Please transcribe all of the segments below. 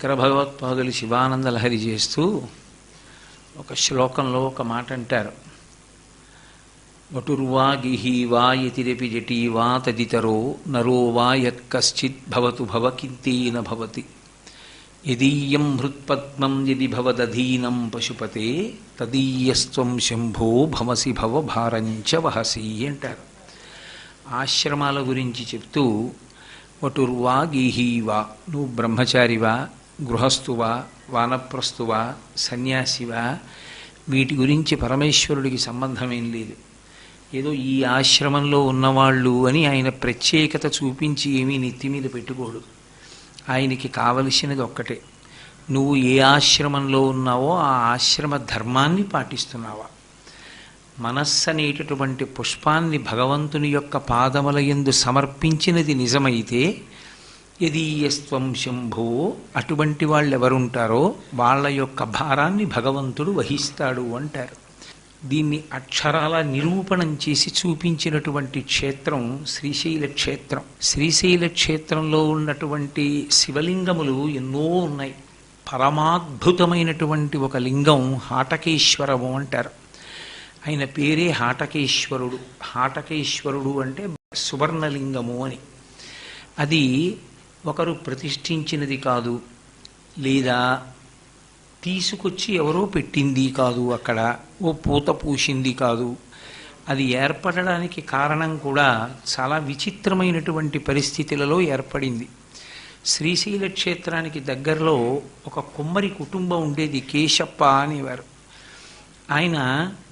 శంకర భగవత్పాదులు శివానంద లహరి చేస్తూ ఒక శ్లోకంలో ఒక మాట అంటారు. వటుర్వా గిహీవా యతిరపి జటీవా తదితరో నరో వా యత్కశ్చిత్ భవతు భవకింతేన భవతి యదీయం హృత్పద్మం యది భవదధీనం పశుపతే తదీయస్త్వం శంభో భవసి భవభారంచ వహసి అంటారు. ఆశ్రమాల గురించి చెప్తూ వటుర్వా గీహీవా, నువ్వు బ్రహ్మచారివా, గృహస్థువా, వానప్రస్థువా, సన్యాసివా, వీటి గురించి పరమేశ్వరుడికి సంబంధమేం లేదు. ఏదో ఈ ఆశ్రమంలో ఉన్నవాళ్ళు అని ఆయన ప్రత్యేకత చూపించి ఏమీ నెత్తి మీద పెట్టుకోడు. ఆయనకి కావలసినది ఒక్కటే, నువ్వు ఏ ఆశ్రమంలో ఉన్నావో ఆ ఆశ్రమ ధర్మాన్ని పాటిస్తున్నావా. మనస్సు అనేటటువంటి పుష్పాన్ని భగవంతుని యొక్క పాదముల యందు సమర్పించినది నిజమైతే యదీయస్త్వం శంభో, అటువంటి వాళ్ళు ఎవరుంటారో వాళ్ళ యొక్క భారాన్ని భగవంతుడు వహిస్తాడు అంటారు. దీన్ని అక్షరాల నిరూపణం చేసి చూపించినటువంటి క్షేత్రం శ్రీశైల క్షేత్రం. శ్రీశైల క్షేత్రంలో ఉన్నటువంటి శివలింగములు ఎన్నో ఉన్నాయి. పరమాద్భుతమైనటువంటి ఒక లింగం హాటకేశ్వరము అంటారు. ఆయన పేరే హాటకేశ్వరుడు. హాటకేశ్వరుడు అంటే సువర్ణలింగము అని. అది ఒకరు ప్రతిష్ఠించినది కాదు, లేదా తీసుకొచ్చి ఎవరో పెట్టింది కాదు, అక్కడ ఓ పూత పూసింది కాదు. అది ఏర్పడడానికి కారణం కూడా చాలా విచిత్రమైనటువంటి పరిస్థితులలో ఏర్పడింది. శ్రీశైల క్షేత్రానికి దగ్గరలో ఒక కుమ్మరి కుటుంబం ఉండేది, కేశప్ప అనేవారు. ఆయన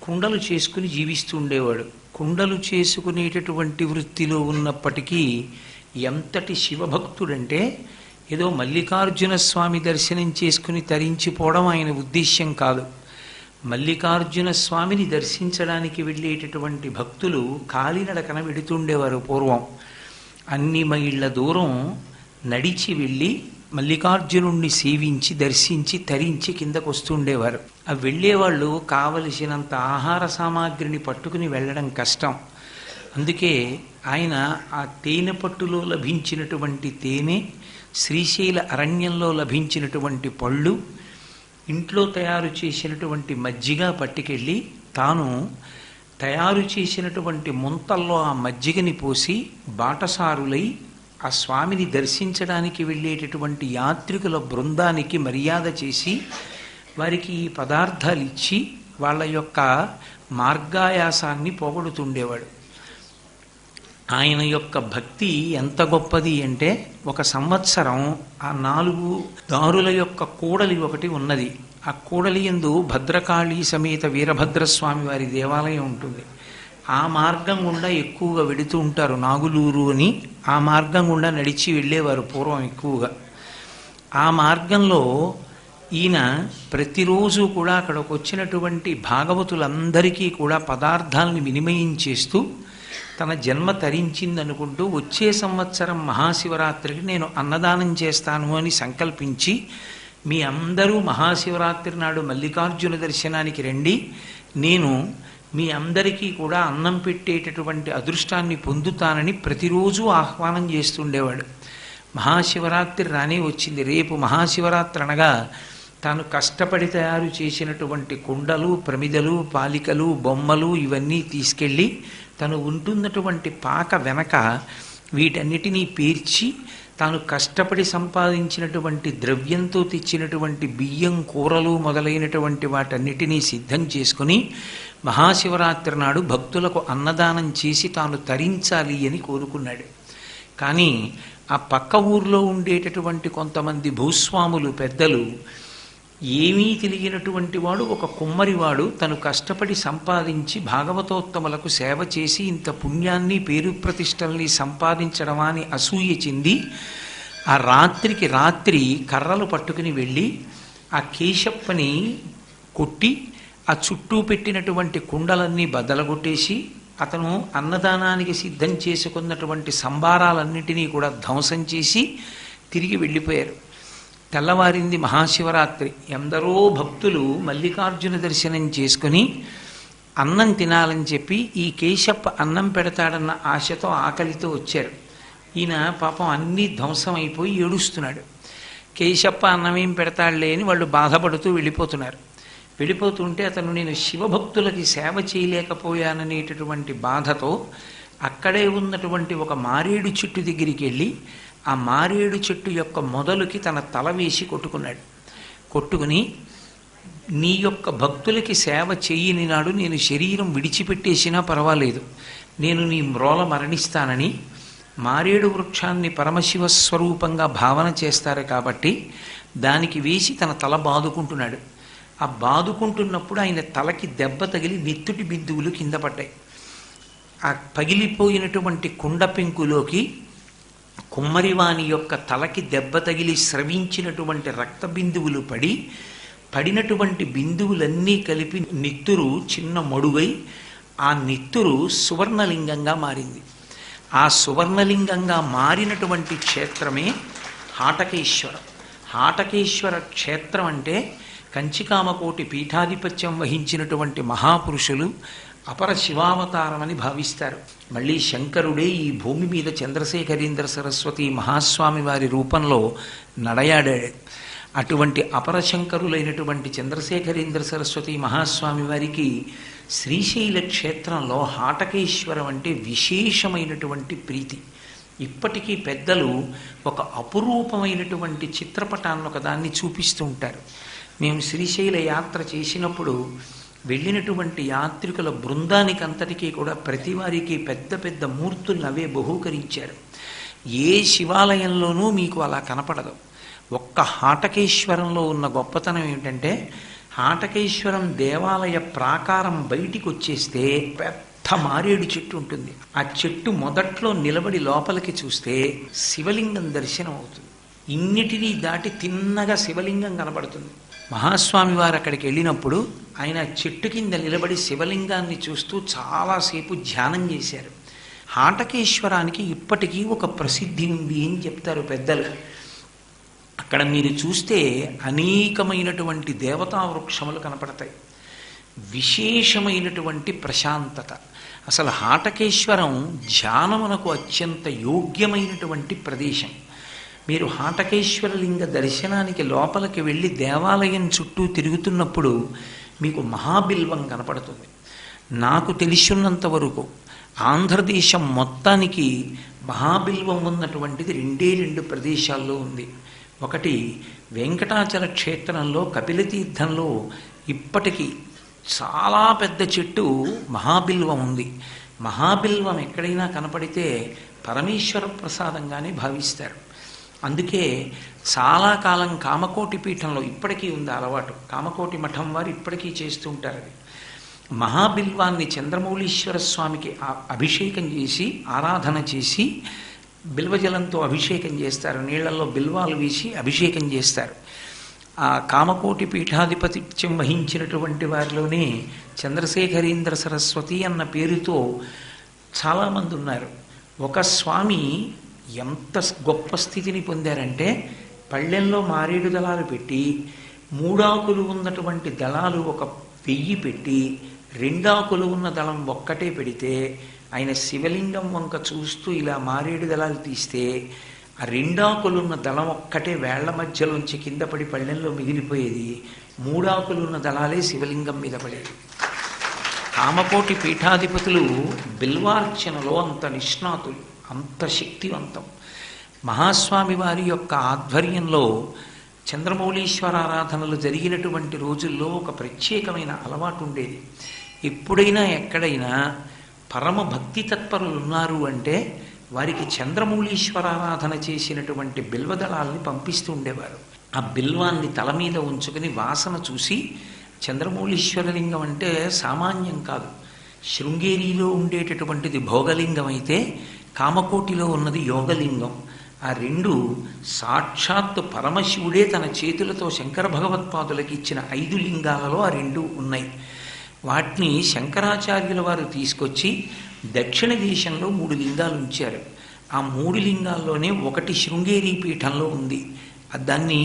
కుండలు చేసుకుని జీవిస్తూ ఉండేవాడు. కుండలు చేసుకునేటటువంటి వృత్తిలో ఉన్నప్పటికీ ఎంతటి శివభక్తుడంటే ఏదో మల్లికార్జున స్వామి దర్శనం చేసుకుని తరించిపోవడం ఆయన ఉద్దేశ్యం కాదు. మల్లికార్జున స్వామిని దర్శించడానికి వెళ్ళేటటువంటి భక్తులు కాలినడకన వెడుతుండేవారు పూర్వం. అన్ని మైళ్ళ దూరం నడిచి వెళ్ళి మల్లికార్జునుణ్ణి సేవించి దర్శించి తరించి కిందకు వస్తుండేవారు. ఆ వెళ్ళేవాళ్ళు కావలసినంత ఆహార సామాగ్రిని పట్టుకుని వెళ్ళడం కష్టం. అందుకే ఆయన ఆ తేనె పట్టులో లభించినటువంటి తేనె, శ్రీశైల అరణ్యంలో లభించినటువంటి పళ్ళు, ఇంట్లో తయారు చేసినటువంటి మజ్జిగ పట్టుకెళ్ళి తాను తయారు చేసినటువంటి ముంతల్లో ఆ మజ్జిగని పోసి బాటసారులై ఆ స్వామిని దర్శించడానికి వెళ్ళేటటువంటి యాత్రికుల బృందానికి మర్యాద చేసి వారికి ఈ పదార్థాలు ఇచ్చి వాళ్ళ యొక్క మార్గాయాసాన్ని పోగొడుతుండేవాడు. ఆయన యొక్క భక్తి ఎంత గొప్పది అంటే, ఒక సంవత్సరం ఆ 4 దారుల యొక్క కూడలి ఒకటి ఉన్నది. ఆ కూడలి యందు భద్రకాళి సమేత వీరభద్రస్వామి వారి దేవాలయం ఉంటుంది. ఆ మార్గం గుండా ఎక్కువగా వెడుతూ ఉంటారు. నాగులూరు అని ఆ మార్గం గుండా నడిచి వెళ్ళేవారు పూర్వం ఎక్కువగా. ఆ మార్గంలో ఈయన ప్రతిరోజు కూడా అక్కడికి వచ్చినటువంటి భాగవతులందరికీ కూడా పదార్థాలని వినిమయం చేస్తూ తన జన్మ తరించిందనుకుంటూ వచ్చే సంవత్సరం మహాశివరాత్రికి నేను అన్నదానం చేస్తాను అని సంకల్పించి, మీ అందరూ మహాశివరాత్రి నాడు మల్లికార్జున దర్శనానికి రండి, నేను మీ అందరికీ కూడా అన్నం పెట్టేటటువంటి అదృష్టాన్ని పొందుతానని ప్రతిరోజు ఆహ్వానం చేస్తుండేవాడు. మహాశివరాత్రి రానే వచ్చింది. రేపు మహాశివరాత్రి అనగా తాను కష్టపడి తయారు చేసినటువంటి కుండలు, ప్రమిదలు, పాలికలు, బొమ్మలు ఇవన్నీ తీసుకెళ్ళి తను ఉంటున్నటువంటి పాక వెనక వీటన్నిటినీ పేర్చి తాను కష్టపడి సంపాదించినటువంటి ద్రవ్యంతో తెచ్చినటువంటి బియ్యం, కూరలు మొదలైనటువంటి వాటన్నిటినీ సిద్ధం చేసుకుని మహాశివరాత్రి నాడు భక్తులకు అన్నదానం చేసి తాను తరించాలి అని కోరుకున్నాడు. కానీ ఆ పక్క ఊర్లో ఉండేటటువంటి కొంతమంది భూస్వాములు, పెద్దలు, ఏమీ తెలియనటువంటి వాడు ఒక కుమ్మరివాడు తను కష్టపడి సంపాదించి భాగవతోత్తములకు సేవ చేసి ఇంత పుణ్యాన్ని, పేరు ప్రతిష్టల్ని సంపాదించడమా అని అసూయ చెంది ఆ రాత్రికి రాత్రి కర్రలు పట్టుకుని వెళ్ళి ఆ కేశప్పని కొట్టి ఆ చుట్టూ పెట్టినటువంటి కుండలన్నీ బద్దలగొట్టేసి అతను అన్నదానానికి సిద్ధం చేసుకున్నటువంటి సంభారాలన్నింటినీ కూడా ధ్వంసం చేసి తిరిగి వెళ్ళిపోయారు. తెల్లవారింది మహాశివరాత్రి. ఎందరో భక్తులు మల్లికార్జున దర్శనం చేసుకుని అన్నం తినాలని చెప్పి ఈ కేశప్ప అన్నం పెడతాడన్న ఆశతో ఆకలితో వచ్చారు. ఈయన పాపం అన్నీ ధ్వంసం అయిపోయి ఏడుస్తున్నాడు. కేశప్ప అన్నమేం పెడతాడులే అని వాళ్ళు బాధపడుతూ వెళ్ళిపోతున్నారు. వెళ్ళిపోతుంటే అతను నేను శివభక్తులకి సేవ చేయలేకపోయాననేటటువంటి బాధతో అక్కడే ఉన్నటువంటి ఒక మారేడు చెట్టు దగ్గరికి వెళ్ళి ఆ మారేడు చెట్టు యొక్క మొదలుకి తన తల వేసి కొట్టుకున్నాడు. కొట్టుకుని నీ యొక్క భక్తులకి సేవ చెయ్యని నాడు నేను శరీరం విడిచిపెట్టేసినా పర్వాలేదు, నేను నీ మ్రోల మరణిస్తానని మారేడు వృక్షాన్ని పరమశివ స్వరూపంగా భావన చేస్తారు కాబట్టి దానికి వేసి తన తల బాదుకుంటున్నాడు. ఆ బాదుకుంటున్నప్పుడు ఆయన తలకి దెబ్బ తగిలి నెత్తుటి బిందువులు కింద పడ్డాయి. ఆ పగిలిపోయినటువంటి కుండ పెంకులోకి కుమ్మరివాణి యొక్క తలకి దెబ్బ తగిలి స్రవించినటువంటి రక్త బిందువులు పడినటువంటి బిందువులన్నీ కలిపి నెత్తురు చిన్న మడుగై ఆ నెత్తురు సువర్ణలింగంగా మారింది. ఆ సువర్ణలింగంగా మారినటువంటి క్షేత్రమే హాటకేశ్వరం. హాటకేశ్వర క్షేత్రం అంటే కంచికామకోటి పీఠాధిపత్యం వహించినటువంటి మహాపురుషులు అపర శివావతారమని భావిస్తారు. మళ్ళీ శంకరుడే ఈ భూమి మీద చంద్రశేఖరేంద్ర సరస్వతి మహాస్వామి వారి రూపంలో నడయాడాడు. అటువంటి అపరశంకరులైనటువంటి చంద్రశేఖరేంద్ర సరస్వతి మహాస్వామి వారికి శ్రీశైల క్షేత్రంలో హాటకేశ్వరం అంటే విశేషమైనటువంటి ప్రీతి. ఇప్పటికీ పెద్దలు ఒక అపురూపమైనటువంటి చిత్రపటాన్ని ఒకదాన్ని చూపిస్తూ ఉంటారు. మేము శ్రీశైల యాత్ర చేసినప్పుడు వెళ్ళినటువంటి యాత్రికుల బృందానికంతటికీ కూడా ప్రతి వారికి పెద్ద పెద్ద మూర్తులను అవే బహూకరించారు. ఏ శివాలయంలోనూ మీకు అలా కనపడదు. ఒక్క హాటకేశ్వరంలో ఉన్న గొప్పతనం ఏమిటంటే హాటకేశ్వరం దేవాలయ ప్రాకారం బయటికి వచ్చేస్తే పెద్ద మారేడు చెట్టు ఉంటుంది. ఆ చెట్టు మొదట్లో నిలబడి లోపలికి చూస్తే శివలింగం దర్శనం అవుతుంది. ఇన్నిటినీ దాటి తిన్నగా శివలింగం కనబడుతుంది. మహాస్వామి వారు అక్కడికి వెళ్ళినప్పుడు ఆయన చెట్టు కింద నిలబడి శివలింగాన్ని చూస్తూ చాలాసేపు ధ్యానం చేశారు. హాటకేశ్వరానికి ఇప్పటికీ ఒక ప్రసిద్ధి ఉంది అని చెప్తారు పెద్దలు. అక్కడ మీరు చూస్తే అనేకమైనటువంటి దేవతా వృక్షములు కనపడతాయి. విశేషమైనటువంటి ప్రశాంతత. అసలు హాటకేశ్వరం ధ్యానమునకు అత్యంత యోగ్యమైనటువంటి ప్రదేశం. మీరు హాటకేశ్వరలింగ దర్శనానికి లోపలికి వెళ్ళి దేవాలయం చుట్టూ తిరుగుతున్నప్పుడు మీకు మహాబిల్వం కనపడుతుంది. నాకు తెలిసినంత వరకు ఆంధ్రదేశం మొత్తానికి మహాబిల్వం ఉన్నటువంటిది రెండు ప్రదేశాల్లో ఉంది. ఒకటి వెంకటాచల క్షేత్రంలో కపిలతీర్థంలో ఇప్పటికీ చాలా పెద్ద చెట్టు మహాబిల్వం ఉంది. మహాబిల్వం ఎక్కడైనా కనపడితే పరమేశ్వర ప్రసాదంగానే భావిస్తారు. అందుకే చాలా కాలం కామకోటి పీఠంలో ఇప్పటికీ ఉంది అలవాటు. కామకోటి మఠం వారు ఇప్పటికీ చేస్తూ ఉంటారు. అది మహాబిల్వాన్ని చంద్రమౌళీశ్వర స్వామికి అభిషేకం చేసి ఆరాధన చేసి బిల్వజలంతో అభిషేకం చేస్తారు. నీళ్లలో బిల్వాలు వేసి అభిషేకం చేస్తారు. ఆ కామకోటి పీఠాధిపత్యం వహించినటువంటి వారిలోనే చంద్రశేఖరేంద్ర సరస్వతి అన్న పేరుతో చాలామంది ఉన్నారు. ఒక స్వామి ఎంత గొప్ప స్థితిని పొందారంటే పళ్ళెంలో మారేడు దళాలు పెట్టి 3 ఆకులు ఉన్నటువంటి దళాలు 1000 పెట్టి 2 ఆకులు ఉన్న దళం ఒక్కటే పెడితే ఆయన శివలింగం వంక చూస్తూ ఇలా మారేడు దళాలు తీస్తే ఆ 2 ఆకులున్న దళం ఒక్కటే వేళ్ల మధ్యలోంచి కింద పడి పళ్ళెంలో మిగిలిపోయేది. 3 ఆకులున్న దళాలే శివలింగం మీద పడేది. కామకోటి పీఠాధిపతులు బిల్వార్చనలో అంత నిష్ణాతులు, అంత శక్తివంతం. మహాస్వామి వారి యొక్క ఆధ్వర్యంలో చంద్రమౌళీశ్వర ఆరాధనలు జరిగినటువంటి రోజుల్లో ఒక ప్రత్యేకమైన అలవాటు ఉండేది. ఎప్పుడైనా ఎక్కడైనా పరమ భక్తి తత్పరులు ఉన్నారు అంటే వారికి చంద్రమౌళీశ్వర ఆరాధన చేసినటువంటి బిల్వదళాల్ని పంపిస్తూ ఉండేవారు. ఆ బిల్వాన్ని తల మీద ఉంచుకుని వాసన చూసి చంద్రమౌళీశ్వరలింగం అంటే సామాన్యం కాదు. శృంగేరిలో ఉండేటటువంటిది భోగలింగం అయితే కామకోటిలో ఉన్నది యోగలింగం. ఆ 2 సాక్షాత్తు పరమశివుడే తన చేతులతో శంకర భగవత్పాదులకి ఇచ్చిన 5 లింగాలలో ఆ 2 ఉన్నాయి. వాటిని శంకరాచార్యుల వారు తీసుకొచ్చి దక్షిణ దేశంలో 3 లింగాలు ఉంచారు. ఆ 3 లింగాల్లోనే ఒకటి శృంగేరి పీఠంలో ఉంది. దాన్ని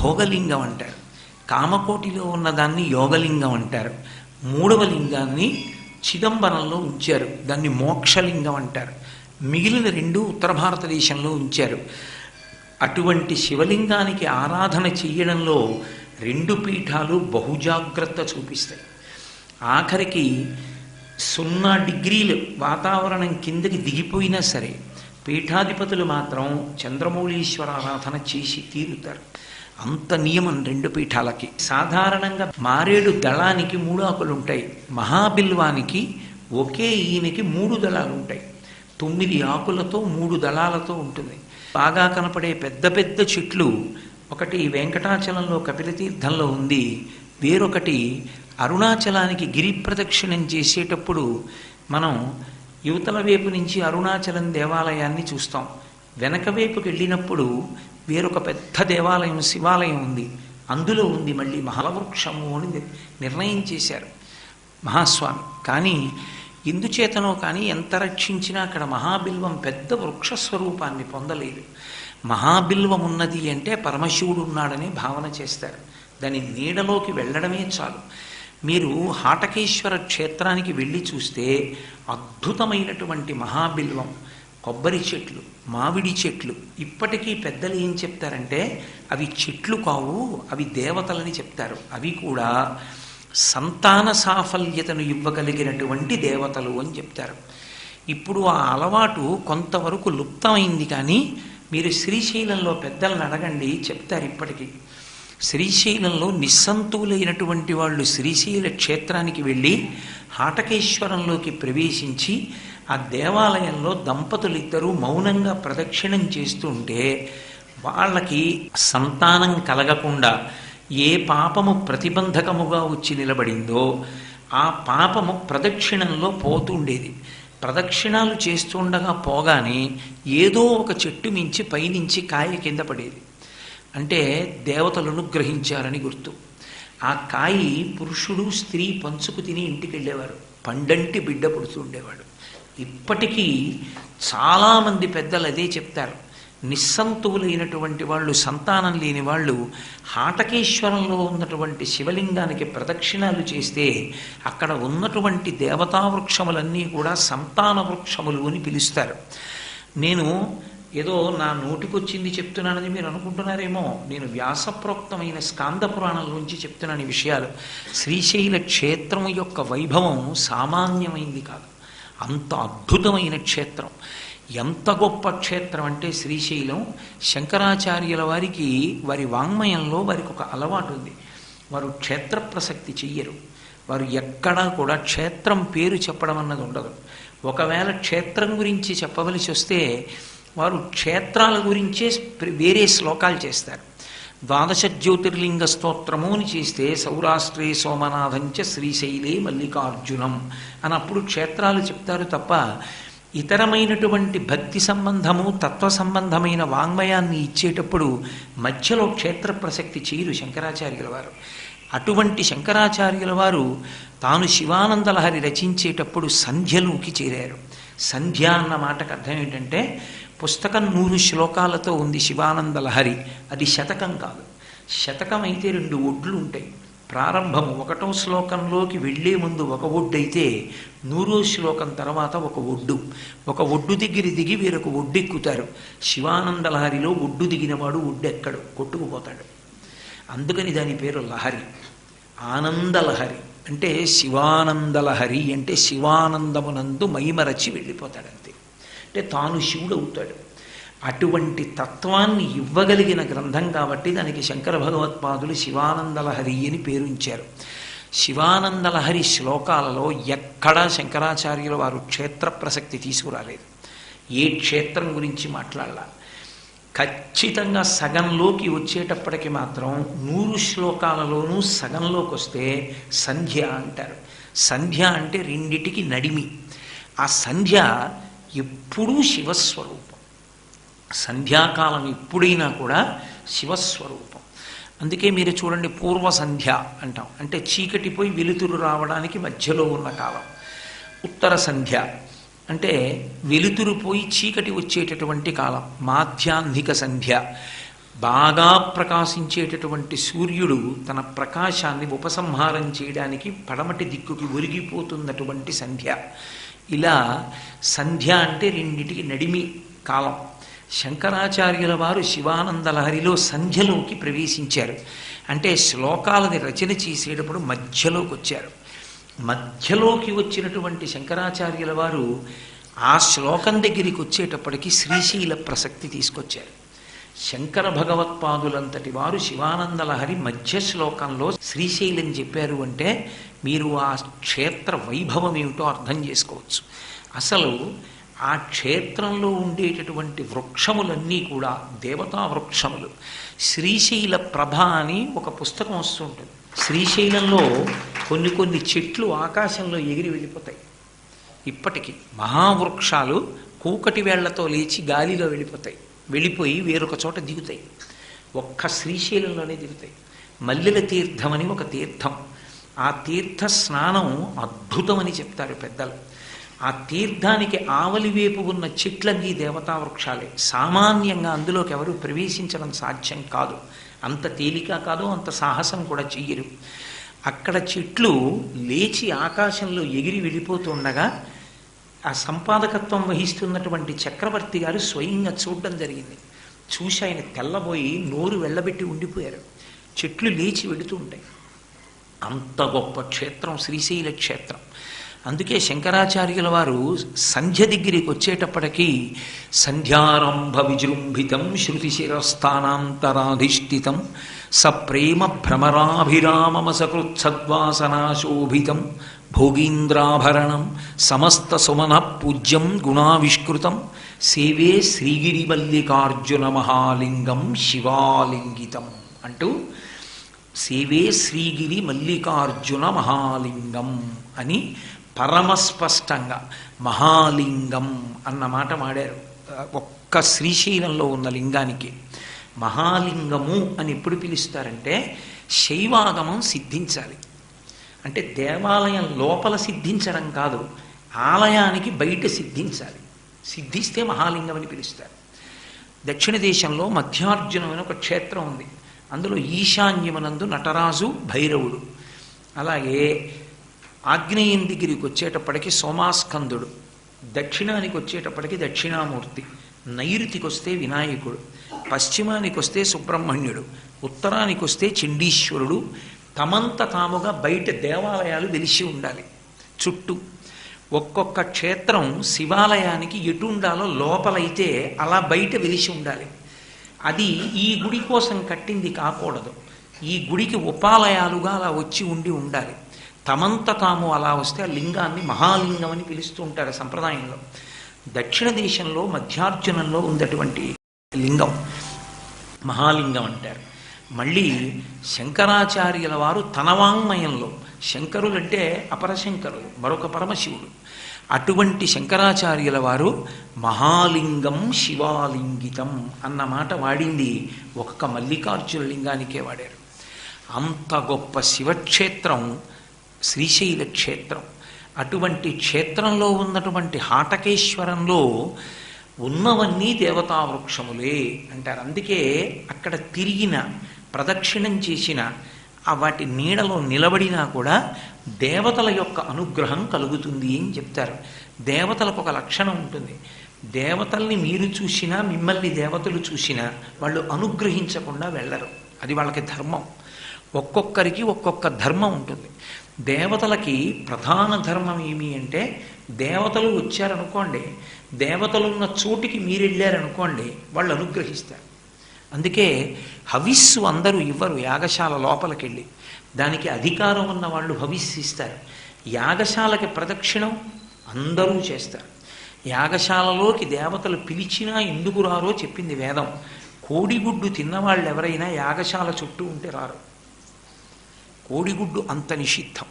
భోగలింగం అంటారు. కామకోటిలో ఉన్నదాన్ని యోగలింగం అంటారు. 3వ లింగాన్ని చిదంబరంలో ఉంచారు. దాన్ని మోక్షలింగం అంటారు. మిగిలిన 2 ఉత్తర భారతదేశంలో ఉంచారు. అటువంటి శివలింగానికి ఆరాధన చెయ్యడంలో రెండు పీఠాలు బహుజాగ్రత్త చూపిస్తాయి. ఆఖరికి 0 డిగ్రీలు వాతావరణం కిందకి దిగిపోయినా సరే పీఠాధిపతులు మాత్రం చంద్రమౌళీశ్వర ఆరాధన చేసి తీరుతారు. అంత నియమం రెండు పీఠాలకి. సాధారణంగా మారేడు దళానికి 3 ఆకులు ఉంటాయి. మహాబిల్వానికి ఒకే ఈయనకి 3 దళాలు ఉంటాయి. 9 ఆకులతో 3 దళాలతో ఉంటుంది. బాగా కనపడే పెద్ద పెద్ద చెట్లు ఒకటి వెంకటాచలంలో కపిలతీర్థంలో ఉంది, వేరొకటి అరుణాచలానికి గిరి ప్రదక్షిణం చేసేటప్పుడు మనం యువతల వైపు నుంచి అరుణాచలం దేవాలయాన్ని చూస్తాం. వెనక వైపుకి వెళ్ళినప్పుడు వేరొక పెద్ద దేవాలయం శివాలయం ఉంది, అందులో ఉంది మళ్ళీ మహలవృక్షము అని నిర్ణయం చేశారు మహాస్వామి. కానీ ఎందుచేతనో కానీ ఎంత రక్షించినా అక్కడ మహాబిల్వం పెద్ద వృక్షస్వరూపాన్ని పొందలేదు. మహాబిల్వం ఉన్నది అంటే పరమశివుడు ఉన్నాడని భావన చేస్తారు. దాని నీడలోకి వెళ్ళడమే చాలు. మీరు హాటకేశ్వర క్షేత్రానికి వెళ్ళి చూస్తే అద్భుతమైనటువంటి మహాబిల్వం, కొబ్బరి చెట్లు, మామిడి చెట్లు. ఇప్పటికీ పెద్దలు ఏం చెప్తారంటే అవి చెట్లు కావు, అవి దేవతలని చెప్తారు. అవి కూడా సంతాన సాఫల్యతను ఇవ్వగలిగినటువంటి దేవతలు అని చెప్తారు. ఇప్పుడు ఆ అలవాటు కొంతవరకు లుప్తమైంది, కానీ మీరు శ్రీశైలంలో పెద్దలను అడగండి, చెప్తారు ఇప్పటికీ. శ్రీశైలంలో నిస్సంతువులైనటువంటి వాళ్ళు శ్రీశైల క్షేత్రానికి వెళ్ళి హాటకేశ్వరంలోకి ప్రవేశించి ఆ దేవాలయంలో దంపతులిద్దరూ మౌనంగా ప్రదక్షిణం చేస్తుంటే వాళ్ళకి సంతానం కలగకుండా ఏ పాపము ప్రతిబంధకముగా వచ్చి నిలబడిందో ఆ పాపము ప్రదక్షిణంలో పోతుండేది. ప్రదక్షిణాలు చేస్తుండగా పోగానే ఏదో ఒక చెట్టు మించి పైనుంచి కాయ కింద పడేది. అంటే దేవతలు అనుగ్రహించారని గుర్తు. ఆ కాయి పురుషుడు స్త్రీ పంచుకు తిని ఇంటికి వెళ్ళేవారు. పండంటి బిడ్డ పుడుతుండేవాడు. ఇప్పటికీ చాలామంది పెద్దలు అదే చెప్తారు. నిస్సంతువులైనటువంటి వాళ్ళు, సంతానం లేని వాళ్ళు హాటకేశ్వరంలో ఉన్నటువంటి శివలింగానికి ప్రదక్షిణాలు చేస్తే అక్కడ ఉన్నటువంటి దేవతా వృక్షములన్నీ కూడా సంతాన వృక్షములు అని పిలుస్తారు. నేను ఏదో నా నోటికొచ్చింది చెప్తున్నానని మీరు అనుకుంటున్నారేమో. నేను వ్యాసప్రోక్తమైన స్కాంద పురాణంలోంచి చెప్తున్నాను ఈ విషయాలు. శ్రీశైల క్షేత్రం యొక్క వైభవం సామాన్యమైంది కాదు. అంత అద్భుతమైన క్షేత్రం. ఎంత గొప్ప క్షేత్రం అంటే శ్రీశైలం. శంకరాచార్యుల వారికి వారి వాంగ్మయంలో వారికి ఒక అలవాటు ఉంది. వారు క్షేత్ర ప్రసక్తి చెయ్యరు. వారు ఎక్కడా కూడా క్షేత్రం పేరు చెప్పడం అన్నది ఉండదు. ఒకవేళ క్షేత్రం గురించి చెప్పవలసి వస్తే వారు క్షేత్రాల గురించే వేరే శ్లోకాలు చేస్తారు. 12 జ్యోతిర్లింగ స్తోత్రము అని చేస్తే సౌరాష్ట్రే సోమనాథంచ శ్రీశైలే మల్లికార్జునం అని అప్పుడు క్షేత్రాలు చెప్తారు తప్ప ఇతరమైనటువంటి భక్తి సంబంధము తత్వ సంబంధమైన వాంగ్మయాన్ని ఇచ్చేటప్పుడు మధ్యలో క్షేత్ర ప్రసక్తి చేయరు శంకరాచార్యుల వారు. అటువంటి శంకరాచార్యుల వారు తాను శివానందలహరి రచించేటప్పుడు సంధ్యలోకి చేరారు. సంధ్య అన్న మాటకు అర్థం ఏంటంటే పుస్తకం 100 శ్లోకాలతో ఉంది శివానందలహరి. అది శతకం కాదు. శతకం అయితే 2 ఒడ్లు ఉంటాయి. ప్రారంభము 1వ శ్లోకంలోకి వెళ్లే ముందు ఒక ఒడ్డు అయితే 100వ శ్లోకం తర్వాత ఒక ఒడ్డు. ఒక ఒడ్డు దగ్గర దిగి వేరొక ఒడ్డు ఎక్కుతారు. శివానందలహరిలో ఒడ్డు దిగినవాడు ఒడ్డు ఎక్కడు, కొట్టుకుపోతాడు. అందుకని దాని పేరు లహరి. ఆనందలహరి అంటే శివానందలహరి అంటే శివానందమునందు మైమరచి వెళ్ళిపోతాడు అంతే. అంటే తాను శివుడు అవుతాడు. అటువంటి తత్వాన్ని ఇవ్వగలిగిన గ్రంథం కాబట్టి దానికి శంకర భగవత్పాదులు శివానందలహరి అని పేరుంచారు. శివానందలహరి శ్లోకాలలో ఎక్కడా శంకరాచార్యుల వారు క్షేత్ర ప్రసక్తి తీసుకురాలేదు. ఏ క్షేత్రం గురించి మాట్లాడాల. ఖచ్చితంగా సగంలోకి వచ్చేటప్పటికి మాత్రం 100 శ్లోకాలలోనూ సగంలోకి వస్తే సంధ్య అంటారు. సంధ్య అంటే రెండిటికి నడిమి. ఆ సంధ్య ఎప్పుడూ శివస్వరూపం. సంధ్యాకాలం ఎప్పుడైనా కూడా శివస్వరూపం. అందుకే మీరు చూడండి, పూర్వ సంధ్య అంటాం. అంటే చీకటిపోయి వెలుతురు రావడానికి మధ్యలో ఉన్న కాలం. ఉత్తర సంధ్య అంటే వెలుతురు పోయి చీకటి వచ్చేటటువంటి కాలం. మాధ్యాహ్నిక సంధ్య బాగా ప్రకాశించేటటువంటి సూర్యుడు తన ప్రకాశాన్ని ఉపసంహారం చేయడానికి పడమటి దిక్కుకి ఒరిగిపోతున్నటువంటి సంధ్య. ఇలా సంధ్య అంటే రెండిటికి నడిమి కాలం. శంకరాచార్యుల వారు శివానంద లహరిలో సంధ్యలోకి ప్రవేశించారు. అంటే శ్లోకాలని రచన చేసేటప్పుడు మధ్యలోకి వచ్చారు. మధ్యలోకి వచ్చినటువంటి శంకరాచార్యుల వారు ఆ శ్లోకం దగ్గరికి వచ్చేటప్పటికి శ్రీశైల ప్రసక్తి తీసుకొచ్చారు. శంకర భగవత్పాదులంతటి వారు శివానంద లహరి మధ్య శ్లోకంలో శ్రీశైలం చెప్పారు అంటే మీరు ఆ క్షేత్ర వైభవం ఏమిటో అర్థం చేసుకోవచ్చు. అసలు ఆ క్షేత్రంలో ఉండేటటువంటి వృక్షములన్నీ కూడా దేవతా వృక్షములు. శ్రీశైల ప్రభ అని ఒక పుస్తకం వస్తుంటుంది. శ్రీశైలంలో కొన్ని కొన్ని చెట్లు ఆకాశంలో ఎగిరి వెళ్ళిపోతాయి. ఇప్పటికీ మహావృక్షాలు కూకటి వేళ్లతో లేచి గాలిలో వెళ్ళిపోయి వేరొక చోట దిగుతాయి. ఒక్క శ్రీశైలంలోనే దిగుతాయి. మల్లెల తీర్థం అని ఒక తీర్థం. ఆ తీర్థ స్నానం అద్భుతమని చెప్తారు పెద్దలు. ఆ తీర్థానికి ఆవలివేపు ఉన్న చెట్లన్నీ దేవతా వృక్షాలే. సామాన్యంగా అందులోకి ఎవరు ప్రవేశించడం సాధ్యం కాదు. అంత తేలిక కాదు, అంత సాహసం కూడా చెయ్యరు. అక్కడ చెట్లు లేచి ఆకాశంలో ఎగిరి వెళ్ళిపోతుండగా ఆ సంపాదకత్వం వహిస్తున్నటువంటి చక్రవర్తి గారు స్వయంగా చూడడం జరిగింది. చూసి ఆయన తెల్లబోయి నోరు వెళ్ళబెట్టి ఉండిపోయారు. చెట్లు లేచి వెడుతూ ఉంటాయి. అంత గొప్ప క్షేత్రం శ్రీశైల క్షేత్రం. అందుకే శంకరాచార్యుల వారు సంధ్య దగ్గరికి వచ్చేటప్పటికీ సంధ్యారంభ విజృంభితం శృతిశిరస్థానాంతరాధిష్ఠితం సప్రేమ భ్రమరాభిరామమసకృత్సద్వాసనాశోభితం భోగీంద్రాభరణం సమస్త సుమన పూజ్యం గుణావిష్కృతం సేవే శ్రీగిరిమల్లికార్జున మహాలింగం శివాలింగితం అంటూ సేవే శ్రీగిరి మల్లికార్జున మహాలింగం అని పరమస్పష్టంగా మహాలింగం అన్న మాట వాడారు. ఒక్క శ్రీశైలంలో ఉన్న లింగానికి మహాలింగము అని ఎప్పుడు పిలుస్తారంటే శైవాగమం సిద్ధించాలి. అంటే దేవాలయం లోపల సిద్ధించడం కాదు, ఆలయానికి బయట సిద్ధించాలి. సిద్ధిస్తే మహాలింగం అని పిలుస్తారు. దక్షిణ దేశంలో మధ్యార్జునం అని ఒక క్షేత్రం ఉంది. అందులో ఈశాన్యమనందు నటరాజు భైరవుడు. అలాగే ఆగ్నేయం దగ్గరికి వచ్చేటప్పటికి సోమాస్కందుడు, దక్షిణానికి వచ్చేటప్పటికి దక్షిణామూర్తి, నైరుతికి వస్తే వినాయకుడు, పశ్చిమానికి వస్తే సుబ్రహ్మణ్యుడు, ఉత్తరానికి వస్తే చండీశ్వరుడు. తమంత తాముగా బయట దేవాలయాలు వెలిసి ఉండాలి చుట్టూ. ఒక్కొక్క క్షేత్రం శివాలయానికి ఎటు ఉండాలో లోపలైతే అలా బయట వెలిసి ఉండాలి. అది ఈ గుడి కోసం కట్టింది కాకూడదు. ఈ గుడికి ఉపాలయాలుగా అలా వచ్చి ఉండాలి. తమంత తాము అలా వస్తే ఆ లింగాన్ని మహాలింగం అని పిలుస్తూ ఉంటారు సంప్రదాయంలో. దక్షిణ దేశంలో మధ్యార్జునంలో ఉన్నటువంటి లింగం మహాలింగం అంటారు. మళ్ళీ శంకరాచార్యుల వారు తన వాంగ్మయంలో, శంకరులంటే అపరశంకరులు, మరొక పరమశివుడు, అటువంటి శంకరాచార్యుల వారు మహాలింగం శివాలింగితం అన్న మాట వాడింది ఒక్క మల్లికార్జున లింగానికే వాడారు. అంత గొప్ప శివక్షేత్రం శ్రీశైల క్షేత్రం. అటువంటి క్షేత్రంలో ఉన్నటువంటి హాటకేశ్వరంలో ఉన్నవన్నీ దేవతా వృక్షములే అంటారు. అందుకే అక్కడ తిరిగిన, ప్రదక్షిణం చేసిన, వాటి నీడలో నిలబడినా కూడా దేవతల యొక్క అనుగ్రహం కలుగుతుంది అని చెప్తారు. దేవతలకు ఒక లక్షణం ఉంటుంది. దేవతల్ని మీరు చూసినా, మిమ్మల్ని దేవతలు చూసినా వాళ్ళు అనుగ్రహించకుండా వెళ్ళరు. అది వాళ్ళకి ధర్మం. ఒక్కొక్కరికి ఒక్కొక్క ధర్మం ఉంటుంది. దేవతలకి ప్రధాన ధర్మం ఏమి అంటే, దేవతలు వచ్చారనుకోండి, దేవతలున్న చోటికి మీరు వెళ్ళారనుకోండి, వాళ్ళు అనుగ్రహిస్తారు. అందుకే హవిస్సు అందరూ ఇవ్వరు. యాగశాల లోపలికి వెళ్ళి దానికి అధికారం ఉన్న వాళ్ళు హవిస్సు ఇస్తారు. యాగశాలకి ప్రదక్షిణం అందరూ చేస్తారు. యాగశాలలోకి దేవతలు పిలిచినా ఎందుకు రారో చెప్పింది వేదం. కోడిగుడ్డు తిన్నవాళ్ళు ఎవరైనా యాగశాల చుట్టూ ఉంటే రారు. కోడిగుడ్డు అంత నిషిద్ధం.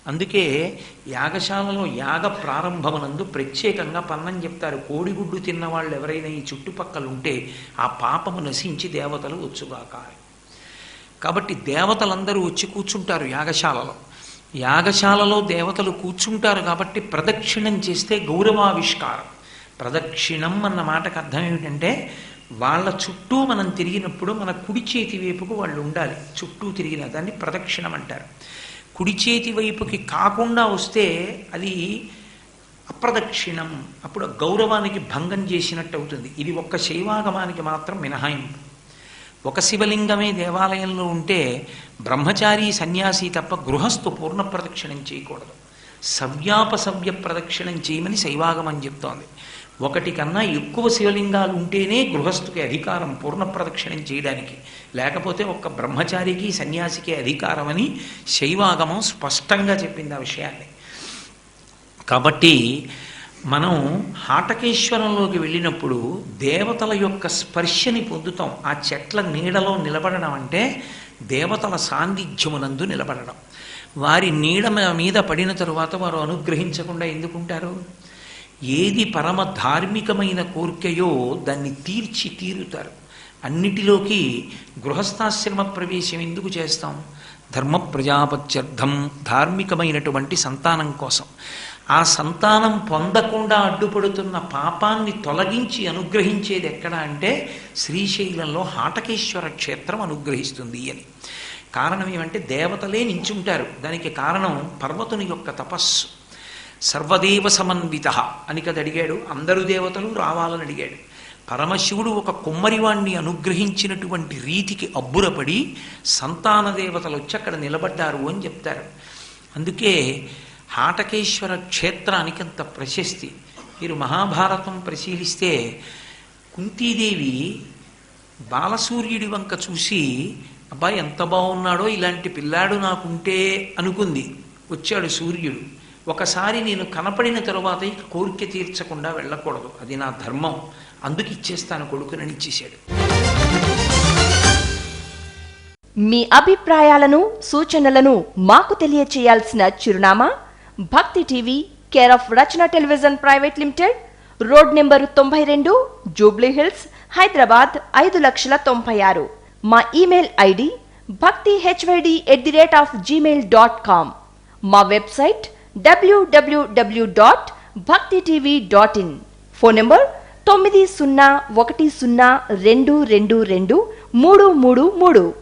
అందుకే యాగశాలలో యాగ ప్రారంభమునందు ప్రత్యేకంగా పన్నం చెప్తారు. కోడిగుడ్డు తిన్నవాళ్ళు ఎవరైనా ఈ చుట్టుపక్కల ఉంటే ఆ పాపము నశించి దేవతలు వచ్చుగాక. కాబట్టి దేవతలందరూ వచ్చి కూర్చుంటారు యాగశాలలో. యాగశాలలో దేవతలు కూర్చుంటారు కాబట్టి ప్రదక్షిణం చేస్తే గౌరవావిష్కారం. ప్రదక్షిణం అన్న మాటకు అర్థం ఏమిటంటే, వాళ్ళ చుట్టూ మనం తిరిగినప్పుడు మన కుడి చేతి వైపుకు వాళ్ళు ఉండాలి. చుట్టూ తిరిగిన దాన్ని ప్రదక్షిణం అంటారు. కుడి చేతి వైపుకి కాకుండా వస్తే అది అప్రదక్షిణం, అప్పుడు గౌరవానికి భంగం చేసినట్టు అవుతుంది. ఇది ఒక్క శైవాగమానికి మాత్రం మినహాయింపు. ఒక శివలింగమే దేవాలయంలో ఉంటే బ్రహ్మచారి సన్యాసి తప్ప గృహస్థు పూర్ణ ప్రదక్షిణం చేయకూడదు. సవ్యాపసవ్య ప్రదక్షిణం చేయమని శైవాగమం చెప్తోంది. ఒకటి కన్నా ఎక్కువ శివలింగాలు ఉంటేనే గృహస్థుకి అధికారం పూర్ణ ప్రదక్షిణం చేయడానికి, లేకపోతే ఒక్క బ్రహ్మచారికి సన్యాసికి అధికారం అని శైవాగమం స్పష్టంగా చెప్పింది ఆ విషయాన్ని. కాబట్టి మనం హాటకేశ్వరంలోకి వెళ్ళినప్పుడు దేవతల యొక్క స్పర్శని పొందుతాం. ఆ చెట్ల నీడలో నిలబడడం అంటే దేవతల సాన్నిధ్యమునందు నిలబడడం. వారి నీడ మీద పడిన తరువాత వారు అనుగ్రహించకుండా ఎందుకుంటారు? ఏది పరమ ధార్మికమైన కోరికయో దాన్ని తీరుతారు. అన్నిటిలోకి గృహస్థాశ్రమ ప్రవేశం ఎందుకు చేస్తాం? ధర్మ ప్రజాపత్యర్థం, ధార్మికమైనటువంటి సంతానం కోసం. ఆ సంతానం పొందకుండా అడ్డుపడుతున్న పాపాన్ని తొలగించి అనుగ్రహించేది ఎక్కడ అంటే శ్రీశైలంలో హాటకేశ్వర క్షేత్రం అనుగ్రహిస్తుంది అని. కారణం ఏమంటే దేవతలే నించుంటారు. దానికి కారణం పర్వతుని యొక్క తపస్సు. సర్వదేవ సమన్విత అని కదా అడిగాడు, అందరూ దేవతలు రావాలని అడిగాడు. పరమశివుడు ఒక కుమ్మరివాణ్ణి అనుగ్రహించినటువంటి రీతికి అబ్బురపడి సంతాన దేవతలు వచ్చి అక్కడ నిలబడ్డారు అని చెప్తారు. అందుకే హాటకేశ్వర క్షేత్రానికి అంత ప్రశస్తి. మీరు మహాభారతం పరిశీలిస్తే కుంతీదేవి బాలసూర్యుడి వంక చూసి అబ్బాయి ఎంత బాగున్నాడో, ఇలాంటి పిల్లాడు నాకుంటే అనుకుంది. వచ్చాడు సూర్యుడు. ఒకసారి నేను కనపడిన తరువాత ఇక కోరిక తీర్చకుండా వెళ్ళకూడదు, అది నా ధర్మం, అందుకు ఇచ్చేస్తాను కొడుకునని ఇచ్చేశాడు. మీ అభిప్రాయాలను సూచనలను మాకు తెలియచేయాల్సిన చిరునామా భక్తి TV, care of Rachana television private limited, road number 92, Jubilee hills, Hyderabad 5,90,096. మా ఇమెయిల్ ఐడి bhaktihyd@gmail.com. మా వెబ్సైట్ www.bhaktitv.in. Phone number 9010222333.